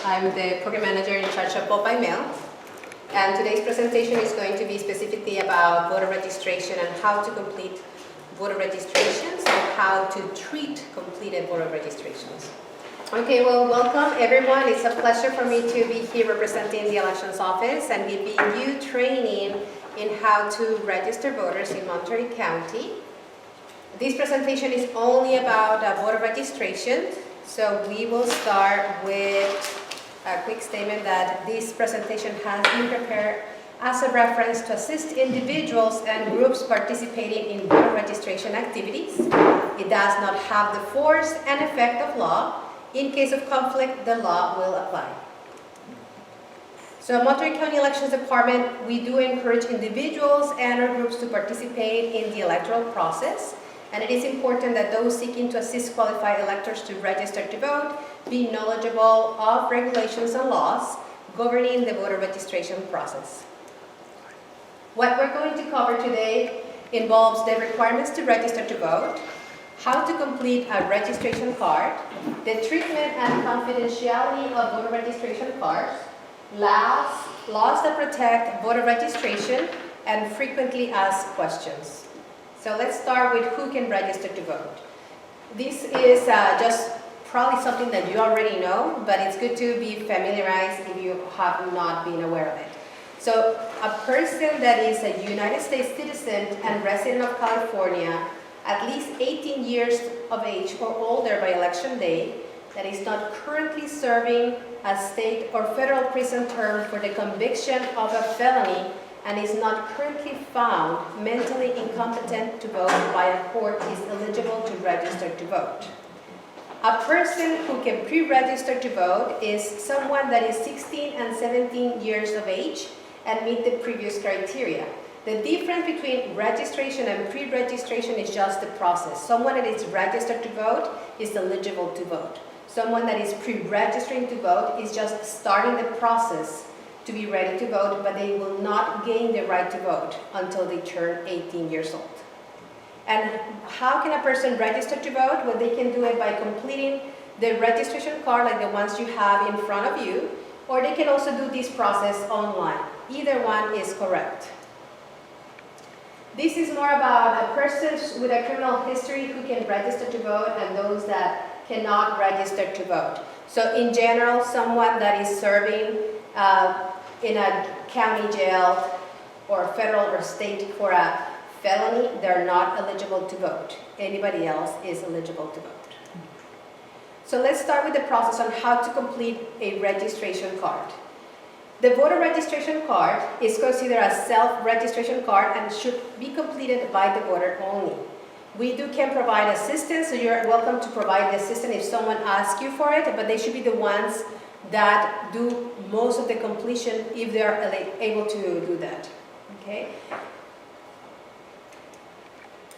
I'm the program manager in charge of vote by mail. And today's presentation is going to be specifically about voter registration and how to complete voter registrations and how to treat completed voter registrations. Okay, well, welcome everyone. It's a pleasure for me to be here representing the Elections Office and giving you training in how to register voters in Monterey County. This presentation is only about voter registration, so we will start with a quick statement that this presentation has been prepared as a reference to assist individuals and groups participating in voter registration activities. It does not have the force and effect of law. In case of conflict, the law will apply. So Monterey County Elections Department, we do encourage individuals and our groups to participate in the electoral process. And it is important that those seeking to assist qualified electors to register to vote be knowledgeable of regulations and laws governing the voter registration process. What we're going to cover today involves the requirements to register to vote, how to complete a registration card, the treatment and confidentiality of voter registration cards, laws that protect voter registration, and frequently asked questions. So let's start with who can register to vote. This is just probably something that you already know, but it's good to be familiarized if you have not been aware of it. So a person that is a United States citizen and resident of California, at least 18 years of age or older by election day, that is not currently serving a state or federal prison term for the conviction of a felony and is not currently found mentally incompetent to vote by a court is eligible to register to vote. A person who can pre-register to vote is someone that is 16 and 17 years of age and meet the previous criteria. The difference between registration and pre-registration is just the process. Someone that is registered to vote is eligible to vote. Someone that is pre-registering to vote is just starting the process to be ready to vote, but they will not gain the right to vote until they turn 18 years old. And how can a person register to vote? Well, they can do it by completing the registration card like the ones you have in front of you, or they can also do this process online. Either one is correct. This is more about a person with a criminal history who can register to vote and those that cannot register to vote. So in general, someone that is serving in a county jail or federal or state for a felony, they're not eligible to vote. Anybody else is eligible to vote. So let's start with the process on how to complete a registration card. The voter registration card is considered a self-registration card and should be completed by the voter only. We can provide assistance, so you're welcome to provide the assistance if someone asks you for it, but they should be the ones that do most of the completion if they're able to do that. Okay?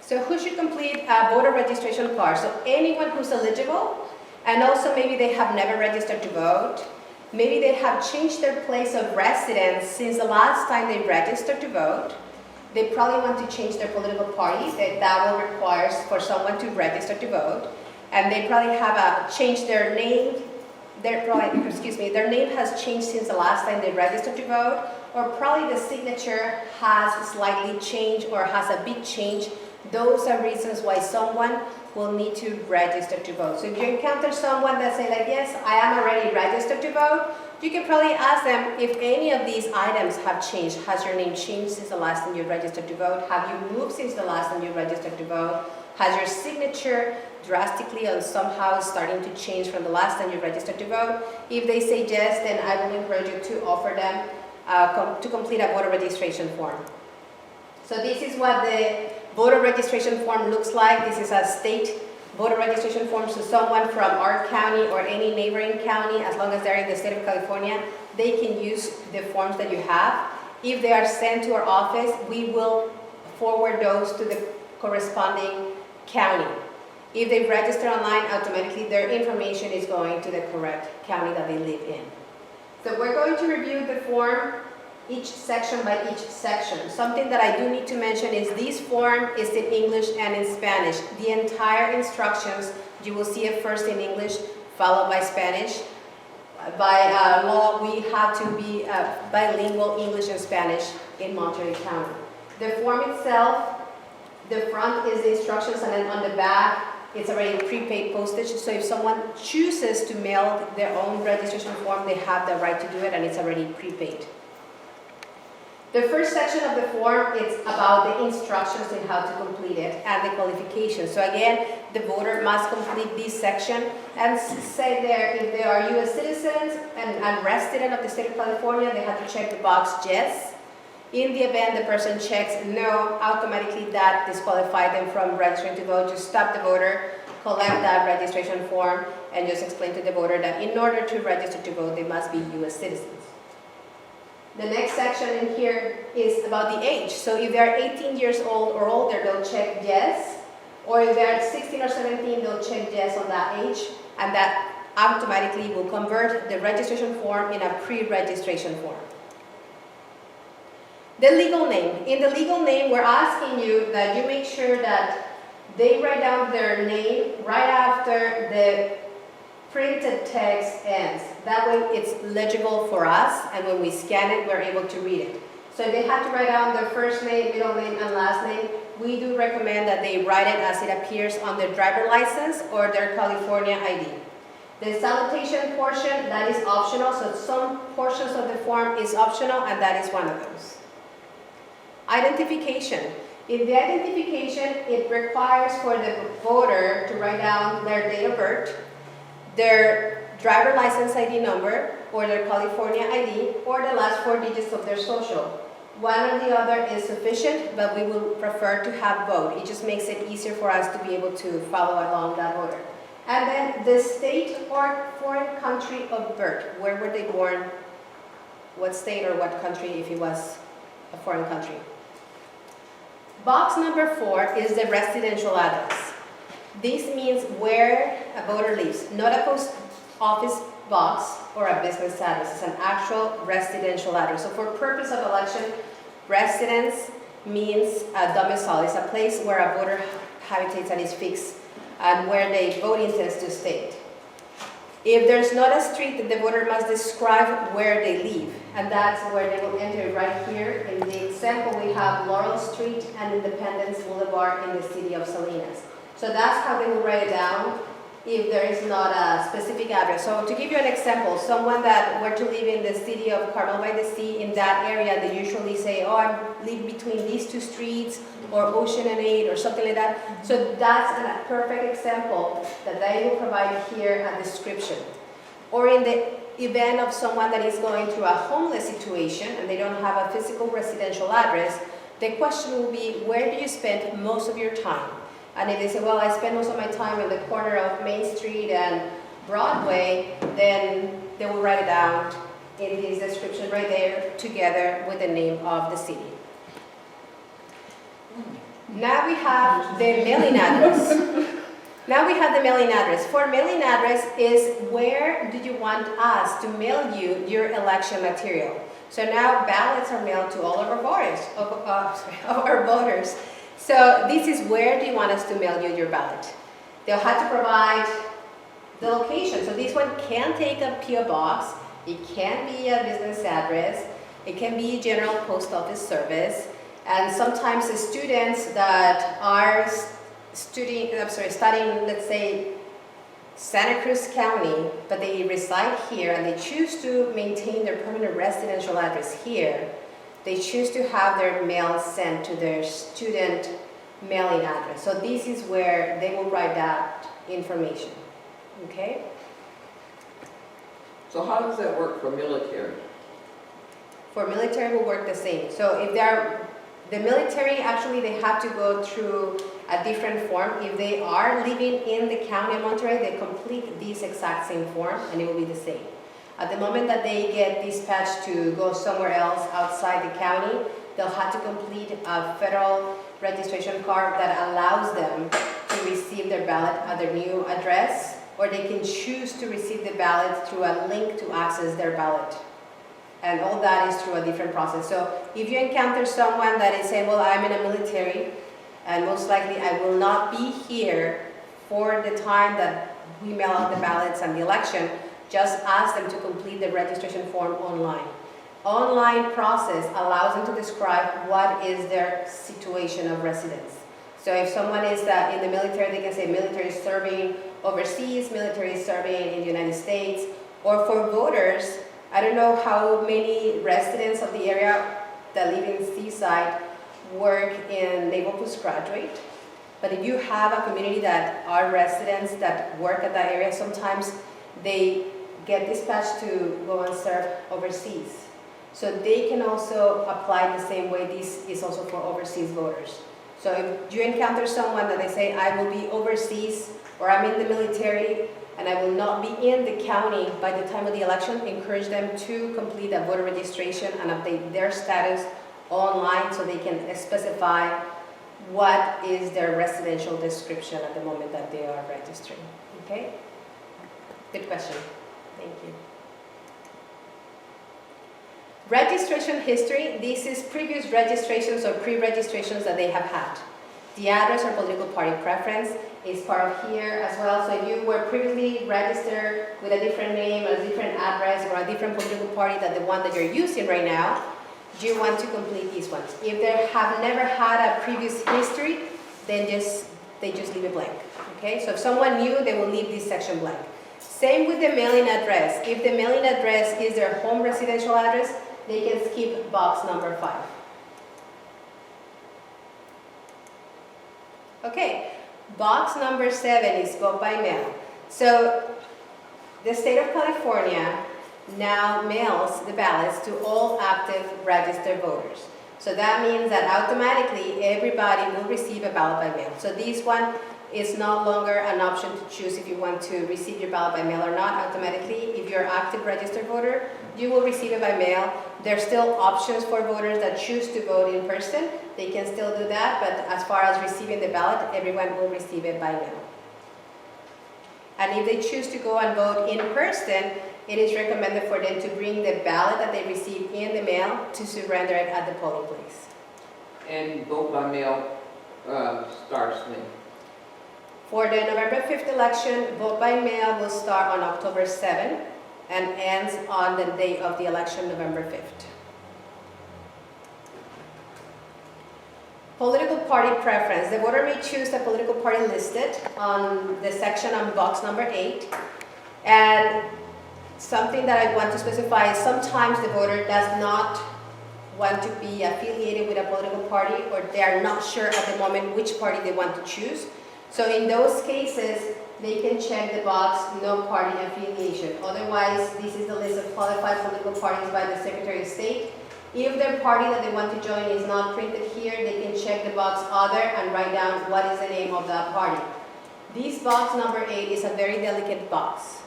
So who should complete a voter registration card? So anyone who's eligible, and also maybe they have never registered to vote, maybe they have changed their place of residence since the last time they registered to vote. They probably want to change their political party. That will require for someone to register to vote. And they probably have changed their name. Their name has changed since the last time they registered to vote. Or probably the signature has slightly changed or has a big change. Those are reasons why someone will need to register to vote. So if you encounter someone that say like, yes, I am already registered to vote, you can probably ask them if any of these items have changed. Has your name changed since the last time you registered to vote? Have you moved since the last time you registered to vote? Has your signature drastically or somehow starting to change from the last time you registered to vote? If they say yes, then I will encourage you to offer them to complete a voter registration form. So this is what the voter registration form looks like. This is a state voter registration form, so someone from our county or any neighboring county, as long as they're in the state of California, they can use the forms that you have. If they are sent to our office, we will forward those to the corresponding county. If they register online, automatically their information is going to the correct county that they live in. So we're going to review the form each section by each section. Something that I do need to mention is this form is in English and in Spanish. The entire instructions, you will see it first in English, followed by Spanish. By law, we have to be bilingual English and Spanish in Monterey County. The form itself, the front is the instructions, and then on the back, it's already prepaid postage. So if someone chooses to mail their own registration form, they have the right to do it, and it's already prepaid. The first section of the form is about the instructions on how to complete it and the qualifications. So again, the voter must complete this section and say there if they are U.S. citizens and resident of the state of California, they have to check the box yes. In the event the person checks no, automatically that disqualifies them from registering to vote. Just stop the voter, collect that registration form, and just explain to the voter that in order to register to vote, they must be U.S. citizens. The next section in here is about the age. So if they're 18 years old or older, they'll check yes. Or if they're 16 or 17, they'll check yes on that age. And that automatically will convert the registration form in a pre-registration form. The legal name. In the legal name, we're asking you that you make sure that they write down their name right after the printed text ends. That way it's legible for us, and when we scan it, we're able to read it. So if they have to write down their first name, middle name, and last name, we do recommend that they write it as it appears on their driver license or their California ID. The salutation portion, that is optional, so some portions of the form is optional, and that is one of those. Identification. In the identification, it requires for the voter to write down their date of birth, their driver license ID number, or their California ID, or the last 4 digits of their social. One or the other is sufficient, but we will prefer to have both. It just makes it easier for us to be able to follow along that order. And then the state or foreign country of birth. Where were they born? What state or what country if it was a foreign country? Box number 4 is the residential address. This means where a voter lives, not a post office box or a business address. It's an actual residential address. So for purpose of election, residence means a domicile. It's a place where a voter habitates and is fixed and where the vote intends to stay. If there's not a street, the voter must describe where they live, and that's where they will enter right here. In the example, we have Laurel Street and Independence Boulevard in the city of Salinas. So that's how they will write it down if there is not a specific address. So to give you an example, someone that were to live in the city of Carmel by the Sea, in that area, they usually say, oh, I live between these 2 streets, or Ocean and 8, or something like that. So that's a perfect example that they will provide here a description. Or in the event of someone that is going through a homeless situation and they don't have a physical residential address, the question will be, where do you spend most of your time? And if they say, well, I spend most of my time in the corner of Main Street and Broadway, then they will write it down in this description right there together with the name of the city. Now we have the mailing address. Now we have the mailing address. For mailing address is where do you want us to mail you your election material. So now ballots are mailed to all of our voters. So this is where do you want us to mail you your ballot. They'll have to provide the location. So this one can take a P.O. box. It can be a business address. It can be general post office service. And sometimes the students that are studying, let's say, Santa Cruz County, but they reside here and they choose to maintain their permanent residential address here, they choose to have their mail sent to their student mailing address. So this is where they will write that information, okay? So how does that work for military? For military, will work the same. So if the military, actually, they have to go through a different form. If they are living in the county of Monterey, they complete this exact same form, and it will be the same. At the moment that they get dispatched to go somewhere else outside the county, they'll have to complete a federal registration card that allows them to receive their ballot at their new address, or they can choose to receive the ballot through a link to access their ballot. And all that is through a different process. So if you encounter someone that is saying, well, I'm in a military, and most likely I will not be here for the time that we mail out the ballots and the election, just ask them to complete the registration form online. Online process allows them to describe what is their situation of residence. So if someone is in the military, they can say military is serving overseas, military is serving in the United States. Or for voters, I don't know how many residents of the area that live in Seaside work in Naval Postgraduate. But if you have a community that are residents that work at that area, sometimes they get dispatched to go and serve overseas. So they can also apply the same way. This is also for overseas voters. So if you encounter someone that they say, I will be overseas or I'm in the military and I will not be in the county by the time of the election, encourage them to complete a voter registration and update their status online so they can specify what is their residential description at the moment that they are registering. Okay? Good question. Thank you. Registration history. This is previous registrations or pre-registrations that they have had. The address or political party preference is part of here as well. So if you were previously registered with a different name, a different address, or a different political party than the one that you're using right now, you want to complete these ones. If they have never had a previous history, then they just leave it blank. Okay? So if someone new, they will leave this section blank. Same with the mailing address. If the mailing address is their home residential address, they can skip box number 5. Okay, box number 7 is vote by mail. So the state of California now mails the ballots to all active registered voters. So that means that automatically everybody will receive a ballot by mail. So this one is no longer an option to choose if you want to receive your ballot by mail or not. Automatically, if you're an active registered voter, you will receive it by mail. There's still options for voters that choose to vote in person. They can still do that, but as far as receiving the ballot, everyone will receive it by mail. And if they choose to go and vote in person, it is recommended for them to bring the ballot that they receive in the mail to surrender it at the polling place. And vote by mail starts when? For the November 5th election, vote by mail will start on October 7th and ends on the day of the election, November 5th. Political party preference. The voter may choose the political party listed on the section on box number 8. And something that I want to specify is sometimes the voter does not want to be affiliated with a political party, or they are not sure at the moment which party they want to choose. So in those cases, they can check the box, no party affiliation. Otherwise, this is the list of qualified political parties by the Secretary of State. If their party that they want to join is not printed here, they can check the box other and write down what is the name of that party. This box number 8 is a very delicate box.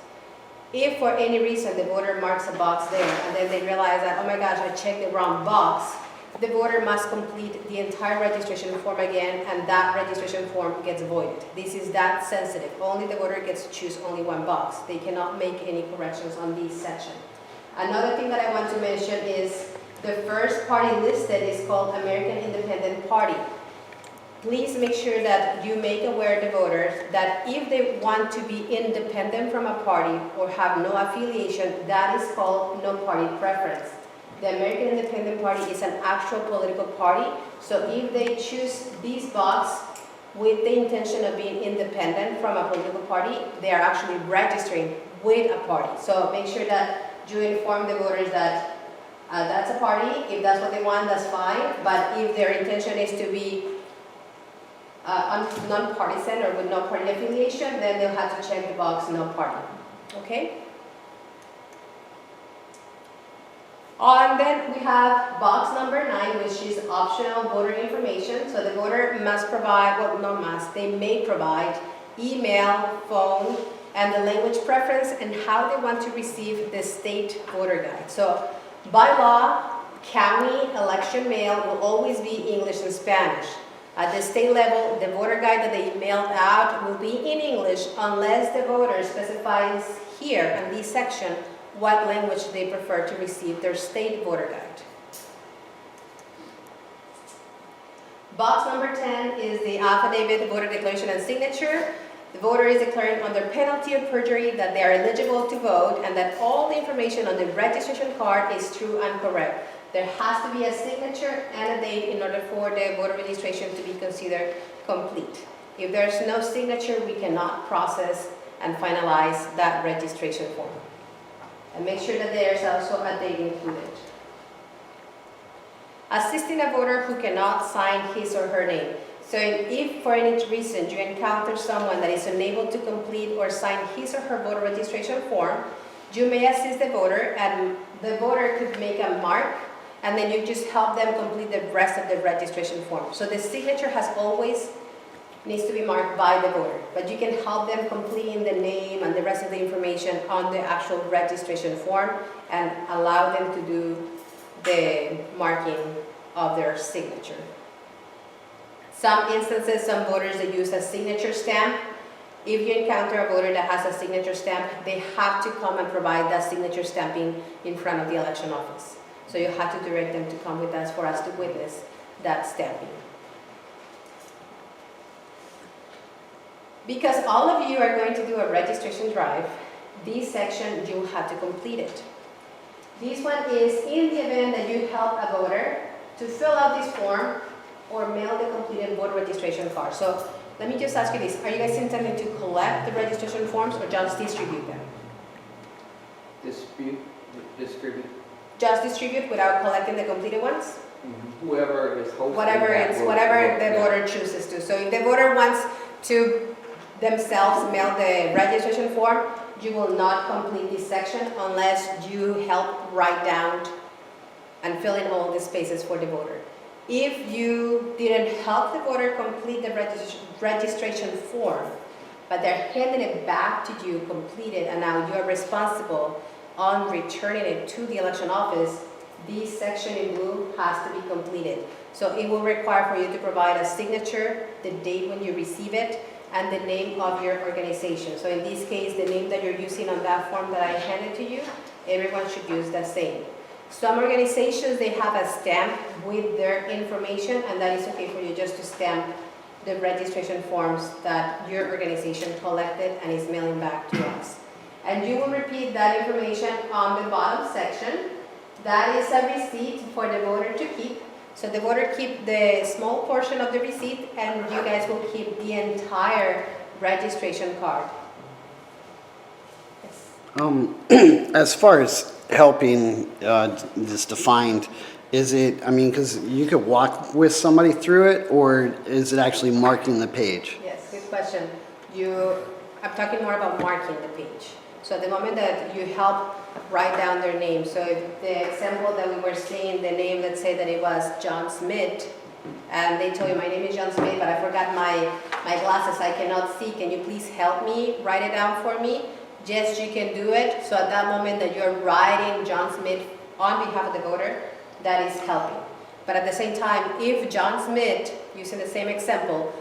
If for any reason the voter marks a box there and then they realize that, oh my gosh, I checked the wrong box, the voter must complete the entire registration form again, and that registration form gets voided. This is that sensitive. Only the voter gets to choose only one box. They cannot make any corrections on this section. Another thing that I want to mention is the first party listed is called American Independent Party. Please make sure that you make aware the voters that if they want to be independent from a party or have no affiliation, that is called no party preference. The American Independent Party is an actual political party, so if they choose this box with the intention of being independent from a political party, they are actually registering with a party. So make sure that you inform the voters that that's a party. If that's what they want, that's fine. But if their intention is to be non-partisan or with no party affiliation, then they'll have to check the box no party. Okay? And then we have box number 9, which is optional voter information. So the voter must provide, well, not must, they may provide email, phone, and the language preference and how they want to receive the state voter guide. So by law, county election mail will always be English and Spanish. At the state level, the voter guide that they mailed out will be in English unless the voter specifies here in this section what language they prefer to receive their state voter guide. Box number 10 is the affidavit, voter declaration, and signature. The voter is declaring under penalty of perjury that they are eligible to vote and that all the information on the registration card is true and correct. There has to be a signature and a date in order for the voter registration to be considered complete. If there's no signature, we cannot process and finalize that registration form. And make sure that there's also a date included. Assisting a voter who cannot sign his or her name. So if for any reason you encounter someone that is unable to complete or sign his or her voter registration form, you may assist the voter, and the voter could make a mark, and then you just help them complete the rest of the registration form. So the signature has always needs to be marked by the voter, but you can help them completing the name and the rest of the information on the actual registration form and allow them to do the marking of their signature. Some instances, some voters, they use a signature stamp. If you encounter a voter that has a signature stamp, they have to come and provide that signature stamping in front of the election office. So you have to direct them to come with us for us to witness that stamping. Because all of you are going to do a registration drive, this section you have to complete it. This one is in the event that you help a voter to fill out this form or mail the completed voter registration card. So let me just ask you this. Are you guys intending to collect the registration forms or just distribute them? Distribute. Just distribute without collecting the completed ones? Whoever is hosting Whatever the voter chooses to. So if the voter wants to themselves mail the registration form, you will not complete this section unless you help write down and fill in all the spaces for the voter. If you didn't help the voter complete the registration form, but they're handing it back to you completed and now you're responsible on returning it to the election office, this section in blue has to be completed. So it will require for you to provide a signature, the date when you receive it, and the name of your organization. So in this case, the name that you're using on that form that I handed to you, everyone should use the same. Some organizations, they have a stamp with their information, and that is okay for you just to stamp the registration forms that your organization collected and is mailing back to us. And you will repeat that information on the bottom section. That is a receipt for the voter to keep. So the voter keep the small portion of the receipt, and you guys will keep the entire registration card. Yes. As far as helping this defined, is it, I mean, because you could walk with somebody through it, or is it actually marking the page? Yes, good question. I'm talking more about marking the page. So at the moment that you help write down their name, so if the example that we were seeing, the name, let's say that it was John Smith, and they told you, my name is John Smith, but I forgot my glasses, I cannot see, can you please help me write it down for me? Yes, you can do it. So at that moment that you're writing John Smith on behalf of the voter, that is helping. But at the same time, if John Smith, using the same example,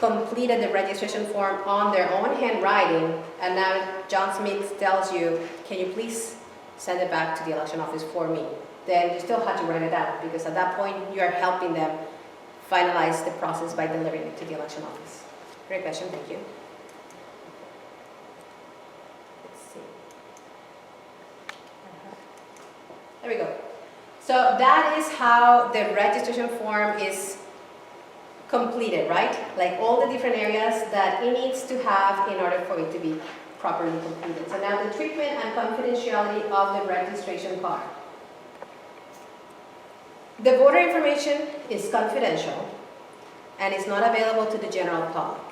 completed the registration form on their own handwriting, and now John Smith tells you, can you please send it back to the election office for me? Then you still have to write it down, because at that point you are helping them finalize the process by delivering it to the election office. Great question, thank you. Let's see. There we go. So that is how the registration form is completed, right? Like all the different areas that it needs to have in order for it to be properly completed. So now the treatment and confidentiality of the registration card. The voter information is confidential and is not available to the general public.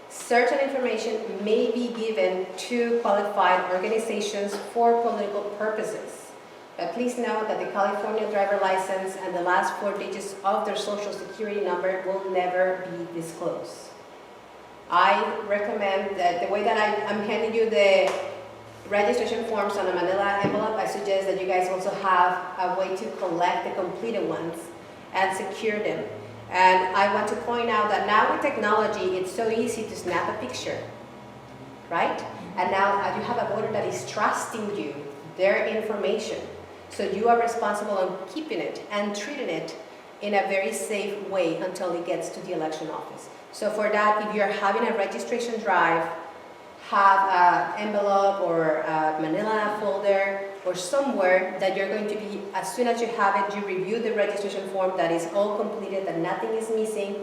Certain information may be given to qualified organizations for political purposes. But please note that the California driver license and the last 4 digits of their social security number will never be disclosed. I recommend that the way that I'm handing you the registration forms on a manila envelope, I suggest that you guys also have a way to collect the completed ones and secure them. And I want to point out that now with technology, it's so easy to snap a picture, right? And now you have a voter that is trusting you their information. So you are responsible on keeping it and treating it in a very safe way until it gets to the election office. So for that, if you're having a registration drive, have an envelope or a manila folder or somewhere that you're going to be, as soon as you have it, you review the registration form that is all completed, that nothing is missing.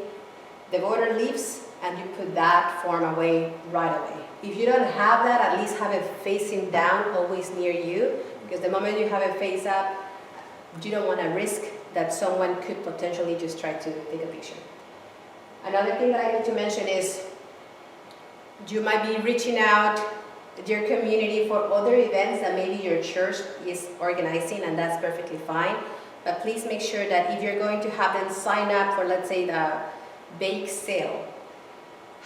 The voter leaves and you put that form away right away. If you don't have that, at least have it facing down, always near you, because the moment you have it face up, you don't want to risk that someone could potentially just try to take a picture. Another thing that I need to mention is you might be reaching out to your community for other events that maybe your church is organizing, and that's perfectly fine. But please make sure that if you're going to have them sign up for, let's say, the bake sale,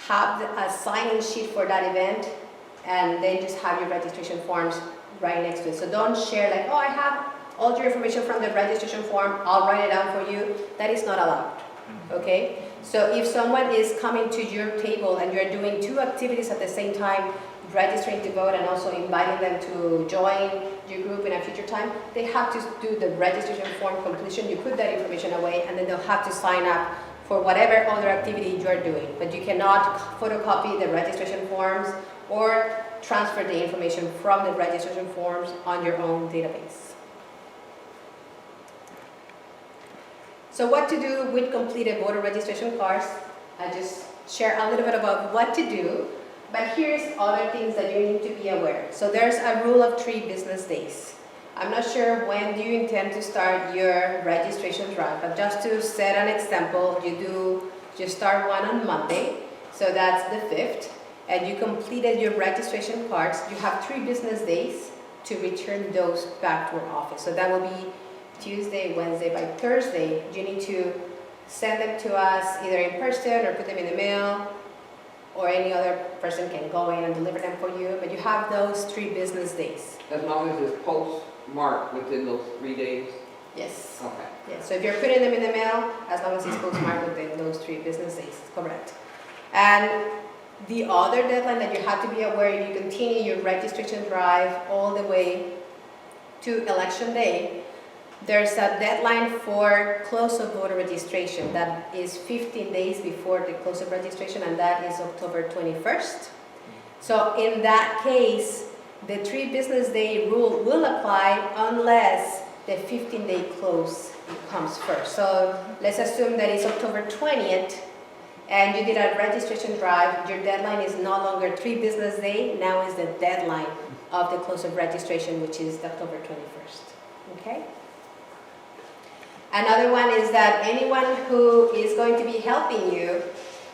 have a sign-in sheet for that event, and then just have your registration forms right next to it. So don't share like, oh, I have all your information from the registration form, I'll write it down for you. That is not allowed, okay? So if someone is coming to your table and you're doing two activities at the same time, registering to vote and also inviting them to join your group in a future time, they have to do the registration form completion. You put that information away and then they'll have to sign up for whatever other activity you're doing. But you cannot photocopy the registration forms or transfer the information from the registration forms on your own database. So what to do with completed voter registration cards? I just share a little bit about what to do, but here's other things that you need to be aware. So there's a rule of 3 business days. I'm not sure when do you intend to start your registration drive, but just to set an example, you start one on Monday, so that's the 5th, and you completed your registration cards. You have 3 business days to return those back to our office. So that will be Tuesday, Wednesday. By Thursday, you need to send them to us either in person or put them in the mail, or any other person can go in and deliver them for you, but you have those 3 business days. As long as it's postmarked within those 3 days? Yes. Okay. Yes. So if you're putting them in the mail, as long as it's postmarked within those 3 business days, correct. And the other deadline that you have to be aware, if you continue your registration drive all the way to election day, there's a deadline for close of voter registration that is 15 days before the close of registration, and that is October 21st. So in that case, the 3 business day rule will apply unless the 15-day close comes first. So let's assume that it's October 20th and you did a registration drive. Your deadline is no longer 3 business days, now is the deadline of the close of registration, which is October 21st. Okay? Another one is that anyone who is going to be helping you,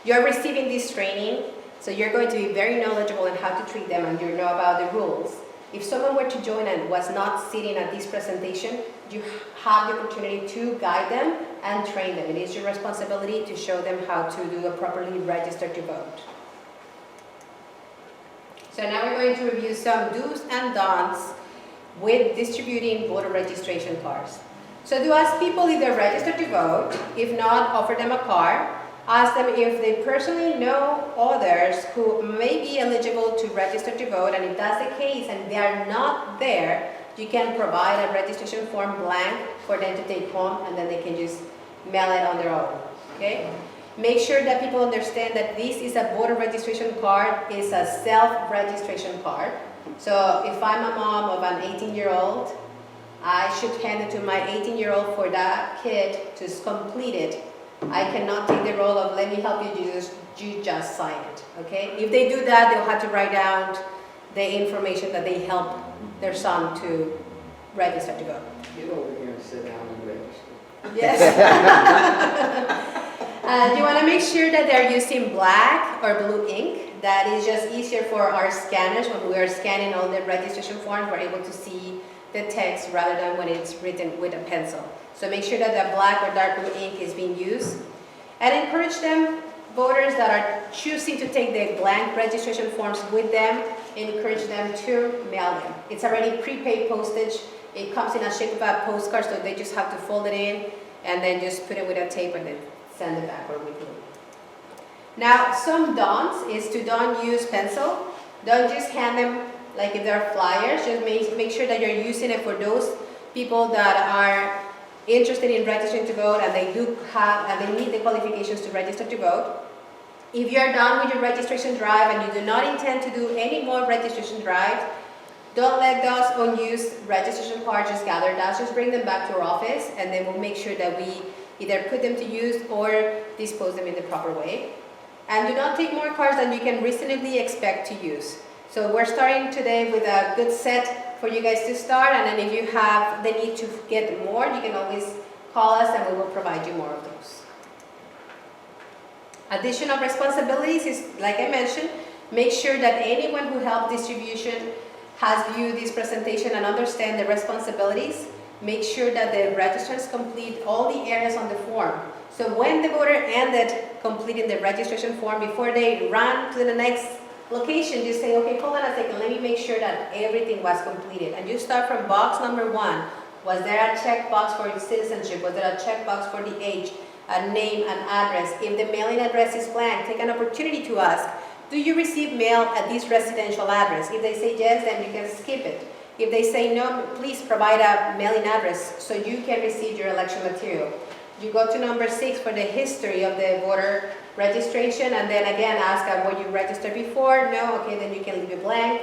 you're receiving this training, so you're going to be very knowledgeable in how to treat them and you know about the rules. If someone were to join and was not sitting at this presentation, you have the opportunity to guide them and train them. It is your responsibility to show them how to do a properly register to vote. So now we're going to review some do's and don'ts with distributing voter registration cards. So do ask people if they're registered to vote. If not, offer them a card. Ask them if they personally know others who may be eligible to register to vote, and if that's the case and they are not there, you can provide a registration form blank for them to take home, and then they can just mail it on their own, okay? Make sure that people understand that this is a voter registration card, it's a self-registration card. So if I'm a mom of an 18-year-old, I should hand it to my 18-year-old for that kid to complete it. I cannot take the role of, let me help you, you just sign it, okay? If they do that, they'll have to write down the information that they help their son to register to vote. Get over here and sit down and register. Yes. You want to make sure that they're using black or blue ink. That is just easier for our scanners. When we are scanning all the registration forms, we're able to see the text rather than when it's written with a pencil. So make sure that the black or dark blue ink is being used. And encourage them, voters that are choosing to take the blank registration forms with them, encourage them to mail them. It's already prepaid postage. It comes in a shape of a postcard, so they just have to fold it in and then just put it with a tape and then send it back or with glue. Now, some don'ts is to don't use pencil. Don't just hand them like if they're flyers. Just make sure that you're using it for those people that are interested in registering to vote and they do have and they meet the qualifications to register to vote. If you're done with your registration drive and you do not intend to do any more registration drives, don't let those unused registration cards just gather dust. Just bring them back to our office, and then we'll make sure that we either put them to use or dispose them in the proper way. And do not take more cards than you can reasonably expect to use. So we're starting today with a good set for you guys to start, and then if you have the need to get more, you can always call us and we will provide you more of those. Additional responsibilities is, like I mentioned, make sure that anyone who helped distribution has viewed this presentation and understand the responsibilities. Make sure that the registrants complete all the areas on the form. So when the voter ended completing the registration form, before they run to the next location, just say, okay, hold on a second, let me make sure that everything was completed. And you start from box number 1. Was there a checkbox for citizenship? Was there a checkbox for the age, a name, an address? If the mailing address is blank, take an opportunity to ask, do you receive mail at this residential address? If they say yes, then you can skip it. If they say no, please provide a mailing address so you can receive your election material. You go to number 6 for the history of the voter registration, and then again ask, were you registered before? No, okay, then you can leave it blank.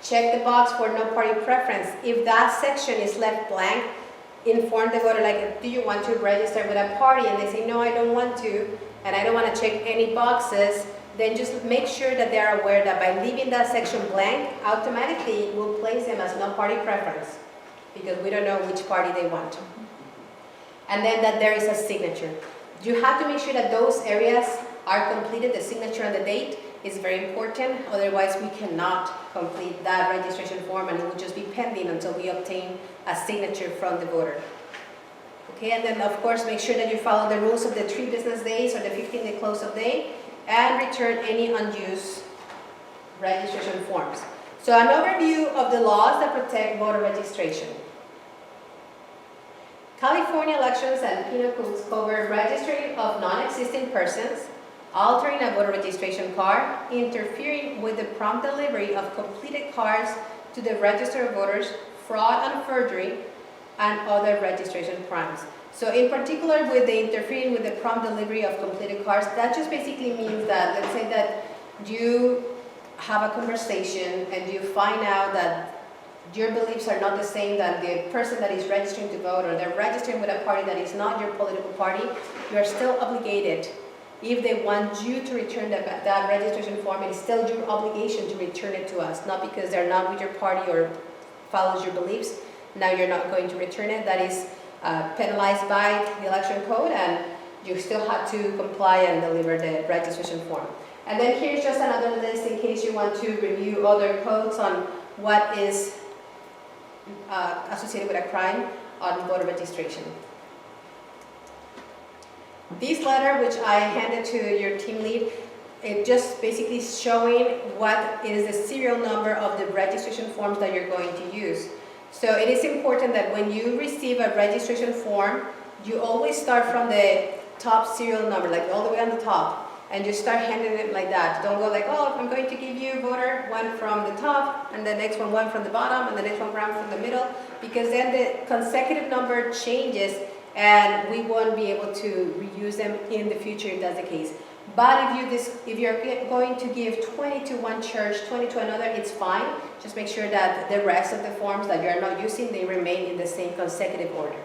Check the box for no party preference. If that section is left blank, inform the voter, like, do you want to register with a party? And they say, no, I don't want to, and I don't want to check any boxes. Then just make sure that they are aware that by leaving that section blank, automatically we'll place them as no party preference, because we don't know which party they want. And then that there is a signature. You have to make sure that those areas are completed. The signature and the date is very important. Otherwise, we cannot complete that registration form, and it will just be pending until we obtain a signature from the voter. Okay, and then of course, make sure that you follow the rules of the 3 business days or the 15-day close-of day, and return any unused registration forms. So an overview of the laws that protect voter registration. California elections and penal codes cover registering of non-existing persons, altering a voter registration card, interfering with the prompt delivery of completed cards to the register of voters, fraud and perjury, and other registration crimes. So in particular, with the interfering with the prompt delivery of completed cards, that just basically means that, let's say that you have a conversation and you find out that your beliefs are not the same than the person that is registering to vote, or they're registering with a party that is not your political party, you are still obligated. If they want you to return that registration form, it is still your obligation to return it to us, not because they're not with your party or follows your beliefs. Now you're not going to return it. That is penalized by the election code, and you still have to comply and deliver the registration form. And then here's just another list in case you want to review other codes on what is associated with a crime on voter registration. This letter, which I handed to your team lead, it just basically showing what is the serial number of the registration forms that you're going to use. So it is important that when you receive a registration form, you always start from the top serial number, like all the way on the top, and you start handing it like that. Don't go like, oh, I'm going to give you voter one from the top, and the next one from the bottom, and the next one from the middle, because then the consecutive number changes, and we won't be able to reuse them in the future if that's the case. But if you're going to give 20 to one church, 20 to another, it's fine. Just make sure that the rest of the forms that you're not using, they remain in the same consecutive order.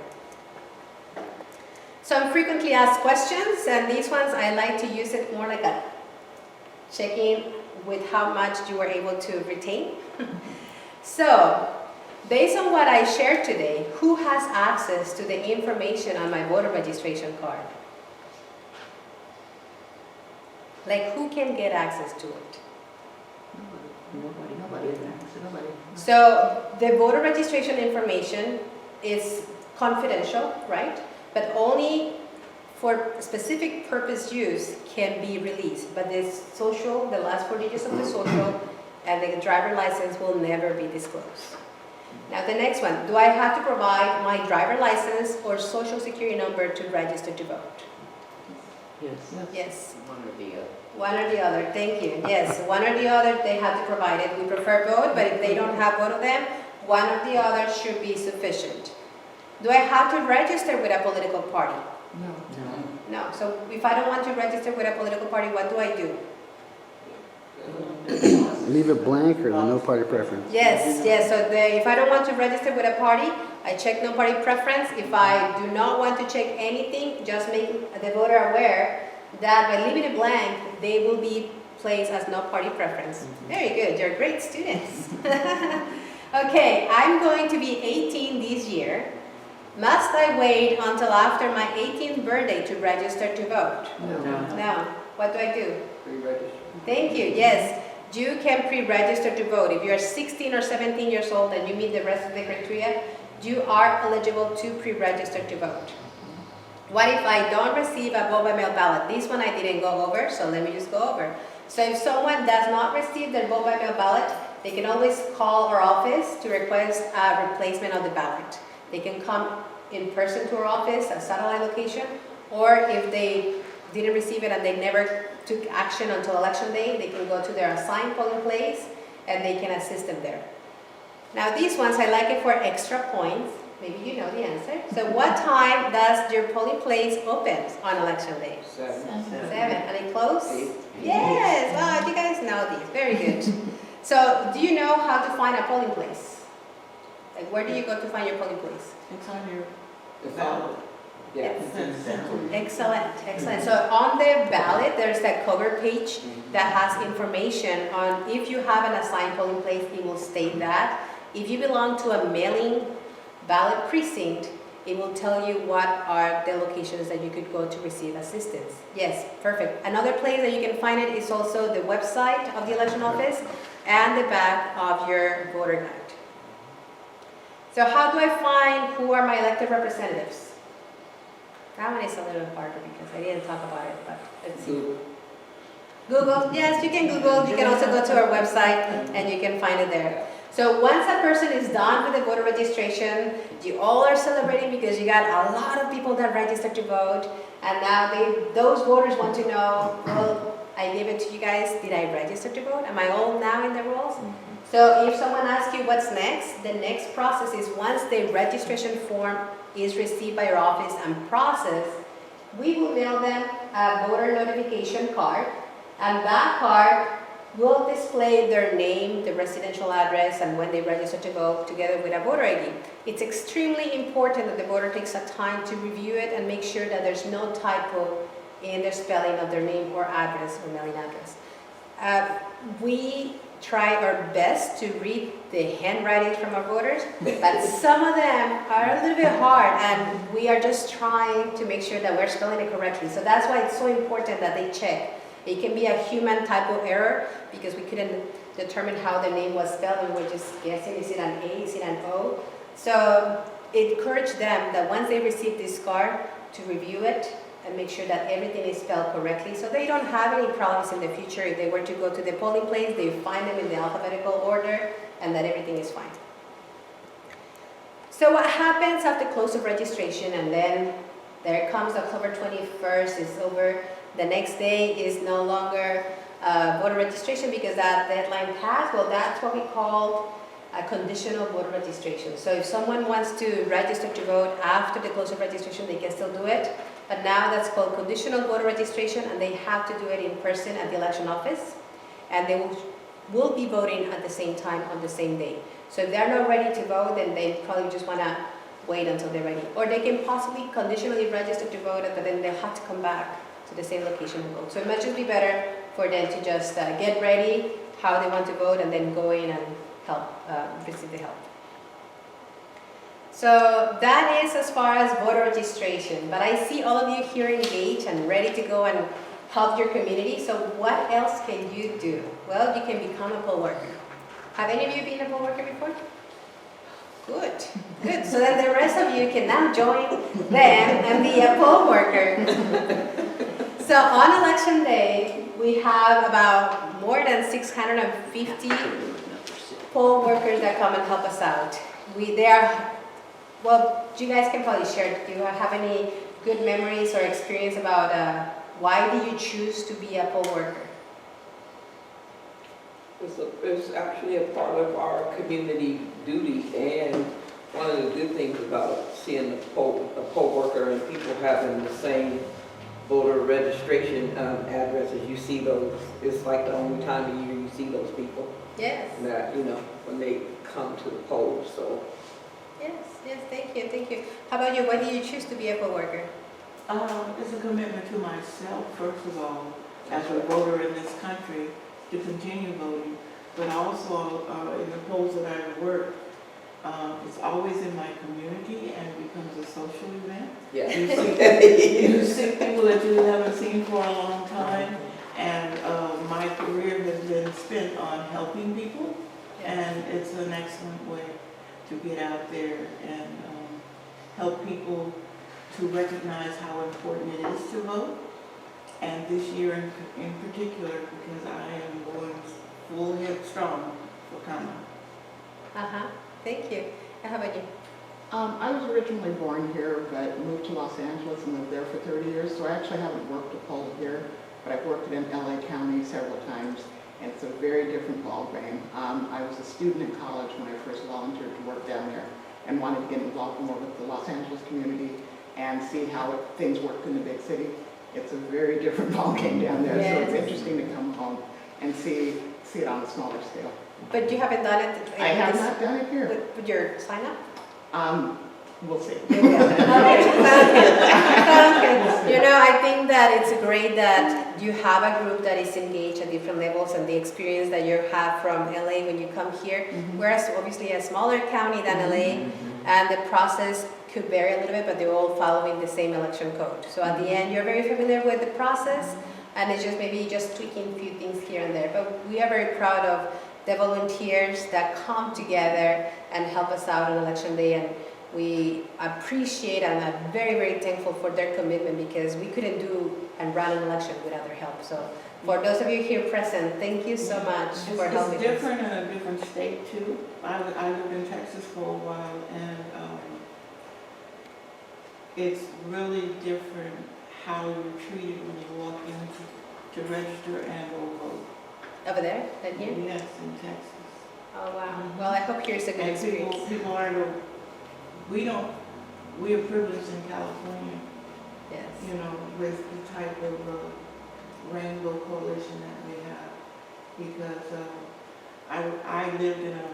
Some frequently asked questions, and these ones I like to use it more like a check-in with how much you were able to retain. So, based on what I shared today, who has access to the information on my voter registration card? Like, who can get access to it? Nobody. So, the voter registration information is confidential, right? But only for specific purpose use can be released. But the social, the last 4 digits of the social, and the driver license will never be disclosed. Now the next one, do I have to provide my driver license or social security number to register to vote? Yes. Yes. One or the other. One or the other, thank you. Yes, one or the other, they have to provide it. We prefer both, but if they don't have both of them, one or the other should be sufficient. Do I have to register with a political party? No. So if I don't want to register with a political party, what do I do? Leave it blank or the no party preference? Yes. So if I don't want to register with a party, I check no party preference. If I do not want to check anything, just make the voter aware that by leaving it blank, they will be placed as no party preference. Very good. You're great students. Okay, I'm going to be 18 this year. Must I wait until after my 18th birthday to register to vote? No. What do I do? Pre-register. Thank you. Yes, you can pre-register to vote. If you're 16 or 17 years old and you meet the rest of the criteria, you are eligible to pre-register to vote. What if I don't receive a vote by mail ballot? This one I didn't go over, so let me just go over. So if someone does not receive their vote by mail ballot, they can always call our office to request a replacement of the ballot. They can come in person to our office, a satellite location, or if they didn't receive it and they never took action until election day, they can go to their assigned polling place and they can assist them there. Now these ones, I like it for extra points. Maybe you know the answer. So what time does your polling place open on election day? 7. 7. And it close? 8. Yes. Wow, you guys know these. Very good. So do you know how to find a polling place? Like where do you go to find your polling place? It's on your The ballot. Yeah. Excellent. So on the ballot, there's that cover page that has information on if you have an assigned polling place, it will state that. If you belong to a mailing ballot precinct, it will tell you what are the locations that you could go to receive assistance. Yes, perfect. Another place that you can find it is also the website of the election office and the back of your voter guide. So how do I find who are my elected representatives? That one is a little harder because I didn't talk about it, but let's see. Google, yes, you can Google. You can also go to our website and you can find it there. So once a person is done with the voter registration, you all are celebrating because you got a lot of people that registered to vote, and now those voters want to know, well, I gave it to you guys, did I register to vote? Am I all now in the rolls? So if someone asks you what's next, the next process is once the registration form is received by your office and processed, we will mail them a voter notification card, and that card will display their name, the residential address, and when they register to vote together with a voter ID. It's extremely important that the voter takes a time to review it and make sure that there's no typo in the spelling of their name or address or mailing address. We try our best to read the handwritings from our voters, but some of them are a little bit hard, and we are just trying to make sure that we're spelling it correctly. So that's why it's so important that they check. It can be a human typo error because we couldn't determine how the name was spelled and we're just guessing, is it an A, is it an O? So encourage them that once they receive this card to review it and make sure that everything is spelled correctly so they don't have any problems in the future. If they were to go to the polling place, they find them in the alphabetical order and that everything is fine. So what happens after close of registration, and then there comes October 21st, it's over. The next day is no longer voter registration because that deadline passed. Well, that's what we call a conditional voter registration. So if someone wants to register to vote after the close of registration, they can still do it. But now that's called conditional voter registration, and they have to do it in person at the election office. And they will be voting at the same time on the same day. So if they're not ready to vote, then they probably just want to wait until they're ready. Or they can possibly conditionally register to vote, but then they'll have to come back to the same location and vote. So it might just be better for them to just get ready, how they want to vote, and then go in and help, receive the help. So that is as far as voter registration. But I see all of you here engaged and ready to go and help your community. So what else can you do? Well, you can become a poll worker. Have any of you been a poll worker before? Good. So then the rest of you can now join them and be a poll worker. So on election day, we have about more than 650 poll workers that come and help us out. Well, you guys can probably share. Do you have any good memories or experience about why do you choose to be a poll worker? It's actually a part of our community duty, and one of the good things about seeing a poll worker and people having the same voter registration addresses, you see those, it's like the only time of year you see those people Yes. that, when they come to the polls, so. Yes, thank you. How about you? Why did you choose to be a poll worker? It's a commitment to myself, first of all, as a voter in this country, to continue voting, but also in the polls that I work, it's always in my community and becomes a social event. Yeah. You see people that you haven't seen for a long time, and my career has been spent on helping people, and it's an excellent way to get out there and help people to recognize how important it is to vote. And this year in particular, because I am going full headstrong for Kama. Thank you. And how about you? I was originally born here, but moved to Los Angeles and lived there for 30 years, so I actually haven't worked a poll here, but I've worked in LA County several times, and it's a very different ballgame. I was a student in college when I first volunteered to work down there and wanted to get involved more with the Los Angeles community and see how things worked in the big city. It's a very different ballgame down there, so it's interesting to come home and see it on a smaller scale. But you haven't done it? I have not done it here. With your sign up? We'll see. Okay, sounds good. I think that it's great that you have a group that is engaged at different levels, and the experience that you have from LA when you come here. Whereas obviously a smaller county than LA, and the process could vary a little bit, but they're all following the same election code. So at the end, you're very familiar with the process, and it's just maybe just tweaking a few things here and there. But we are very proud of the volunteers that come together and help us out on election day, and we appreciate and are very, very thankful for their commitment, because we couldn't do and run an election without their help. So for those of you here present, thank you so much for helping us. It's different in a different state too. I lived in Texas for a while, and it's really different how you're treated when you walk in to register and or vote. Over there, than here? Yes, in Texas. Oh, wow. Well, I hope here's a good And experience. people aren't, we are privileged in California, Yes. with the type of rainbow coalition that we have. Because I lived in a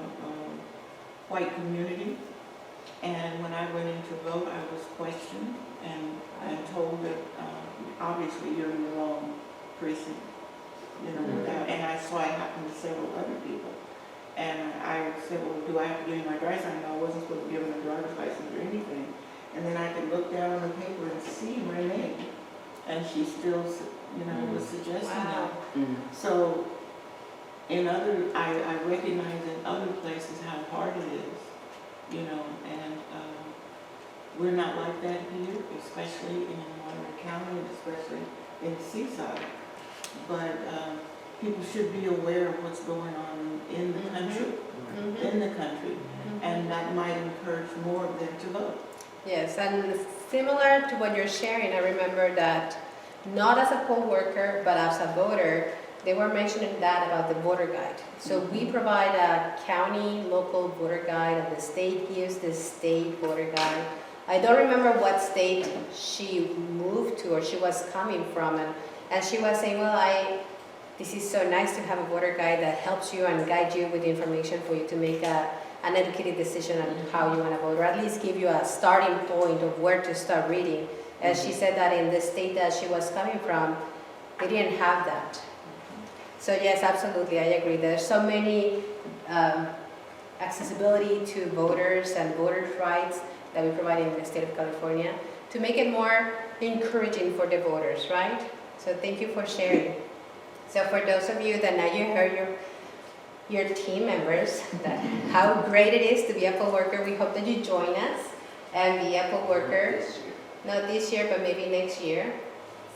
white community, and when I went in to vote, I was questioned and told that obviously you're in the wrong precinct. And I saw it happen to several other people. And I said, well, do I have to give you my driver's license? No, I wasn't supposed to give him a driver's license or anything. And then I could look down on the paper and see my name. And she still, was suggesting that. So I recognize in other places how hard it is, and we're not like that here, especially in Monterey County, especially in Seaside. But people should be aware of what's going on in the country, and that might encourage more of them to vote. Yes, and similar to what you're sharing, I remember that not as a poll worker, but as a voter, they were mentioning that about the voter guide. So we provide a county local voter guide, and the state gives the state voter guide. I don't remember what state she moved to or she was coming from, and she was saying, well, this is so nice to have a voter guide that helps you and guide you with the information for you to make an educated decision on how you want to vote, or at least give you a starting point of where to start reading. And she said that in the state that she was coming from, they didn't have that. So yes, absolutely, I agree. There's so many accessibility to voters and voters' rights that we provide in the state of California to make it more encouraging for the voters, right? So thank you for sharing. So for those of you that now you heard your team members, that how great it is to be a poll worker, we hope that you join us and be a poll worker. Not this year, but maybe next year.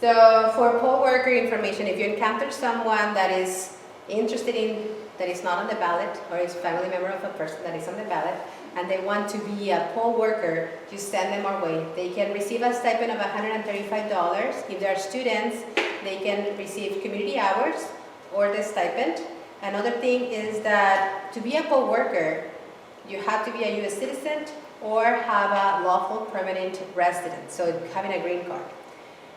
So for poll worker information, if you encounter someone that is interested in, that is not on the ballot, or is a family member of a person that is on the ballot, and they want to be a poll worker, just send them our way. They can receive a stipend of $135. If they are students, they can receive community hours or the stipend. Another thing is that to be a poll worker, you have to be a U.S. citizen or have a lawful permanent residence, so having a green card.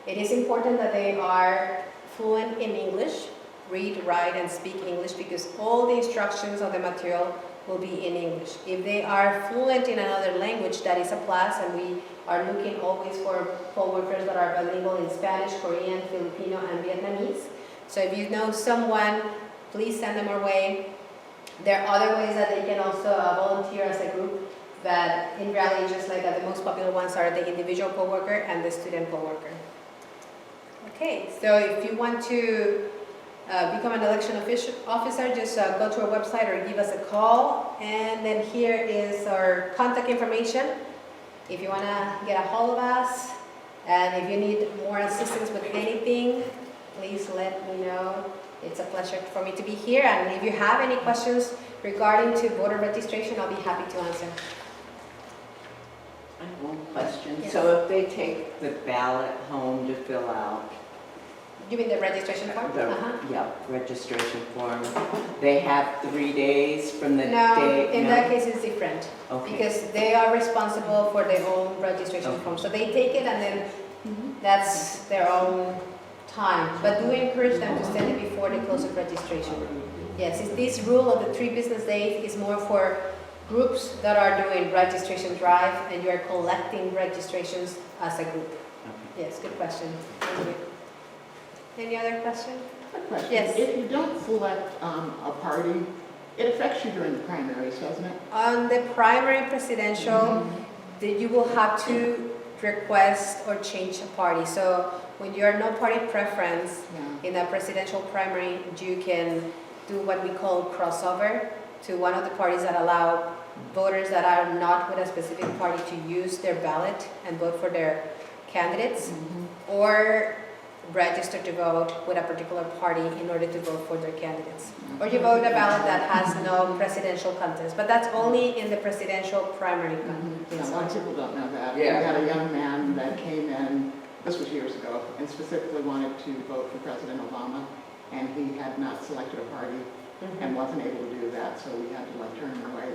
It is important that they are fluent in English, read, write, and speak English, because all the instructions of the material will be in English. If they are fluent in another language, that is a plus, and we are looking always for poll workers that are bilingual in Spanish, Korean, Filipino, and Vietnamese. So if you know someone, please send them our way. There are other ways that they can also volunteer as a group, but in reality, just like the most popular ones are the individual poll worker and the student poll worker. Okay, so if you want to become an election officer, just go to our website or give us a call. And then here is our contact information. If you want to get a hold of us, and if you need more assistance with anything, please let me know. It's a pleasure for me to be here. And if you have any questions regarding to voter registration, I'll be happy to answer. I have one question. Yes. So if they take the ballot home to fill out, You mean the registration form? yeah, registration form, they have 3 days from the No, day? in that case, it's different. Okay. Because they are responsible for their own registration Okay. form. So they take it and then that's their own time. But do encourage them to send it before the close of registration. Yes, this rule of the 3 business days is more for groups that are doing registration drive and you are collecting registrations as a group. Okay. Yes, good question. Thank you. Any other question? Quick question. Yes. If you don't select a party, it affects you during the primaries, doesn't it? On the primary presidential, you will have to request or change a party. So when you are no party preference Yeah. in a presidential primary, you can do what we call crossover to one of the parties that allow voters that are not with a specific party to use their ballot and vote for their candidates, or register to vote with a particular party in order to vote for their candidates. Or you vote a ballot that has no presidential contest, but that's only in the presidential primary Yeah, a lot of people don't know that. Yeah. We had a young man that came in, this was years ago, and specifically wanted to vote for President Obama, and he had not selected a party and wasn't able to do that, so we had to turn him away.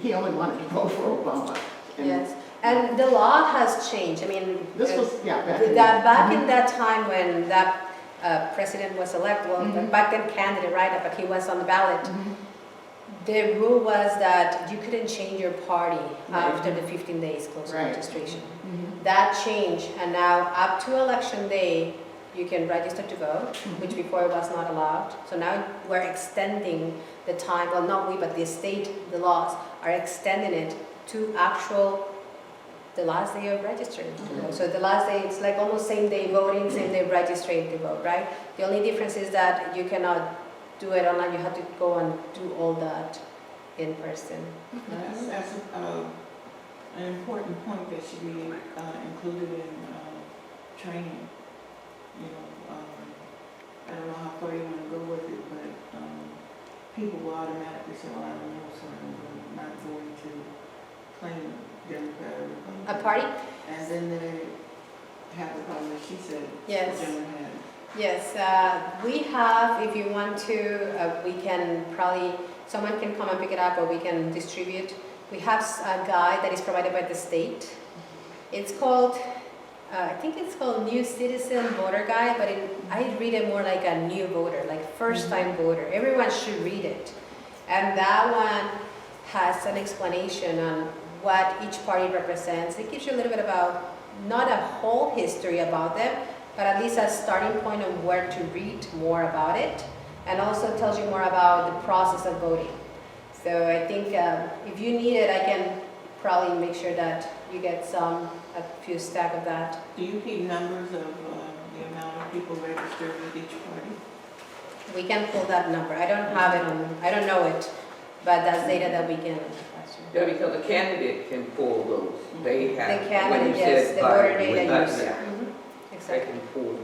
He only wanted to vote for Obama. And Yes, and the law has changed. I mean, This was, yeah, back in that time when that president was elected, well, back then candidate, right, but he was on the ballot. The rule was that you couldn't change your party after the 15 days close Right. registration. That changed, and now up to election day, you can register to vote, which before was not allowed. So now we're extending the time, well, not we, but the state, the laws are extending it to the last day of registering. So the last day, it's like almost same day voting, same day registering to vote, right? The only difference is that you cannot do it online, you have to go and do all that in person. That's an important point that should be included in training. You know, I don't know how far you want to go with it, but people will automatically say, well, I don't know, so I'm not going to claim Democrat or Republican. A party? And then they have the problem that she said. Yes. Jenna had. Yes, we have, if you want to, we can probably, someone can come and pick it up or we can distribute. We have a guide that is provided by the state. It's called, I think it's called New Citizen Voter Guide, but I read it more like a new voter, like first-time voter. Everyone should read it. And that one has an explanation on what each party represents. It gives you a little bit about, not a whole history about them, but at least a starting point on where to read more about it, and also tells you more about the process of voting. So I think if you need it, I can probably make sure that you get a few stack of that. Do you keep numbers of the amount of people registered with each party? We can pull that number. I don't have it on, I don't know it, but that's data that we can. Yeah, because the candidate can pull those. They The have, when you candidate, yes, said the by, voter data that's use. it. They Exactly. can pull.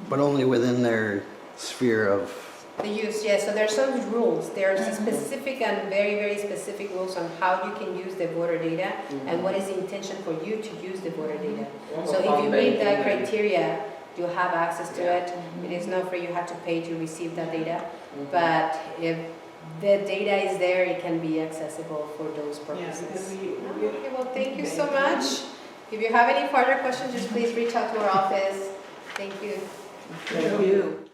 But only within their sphere of, The use, yes, so there's some rules. There's specific and very, very specific rules on how you can use the voter data and what is the intention for you to use the voter data. So if you meet that criteria, you have access to it. It is not free, you have to pay to receive that data. But if the data is there, it can be accessible for those Yeah, because purposes. we Okay, well, thank you so much. If you have any further questions, just please reach out to our office. Thank you. Thank you.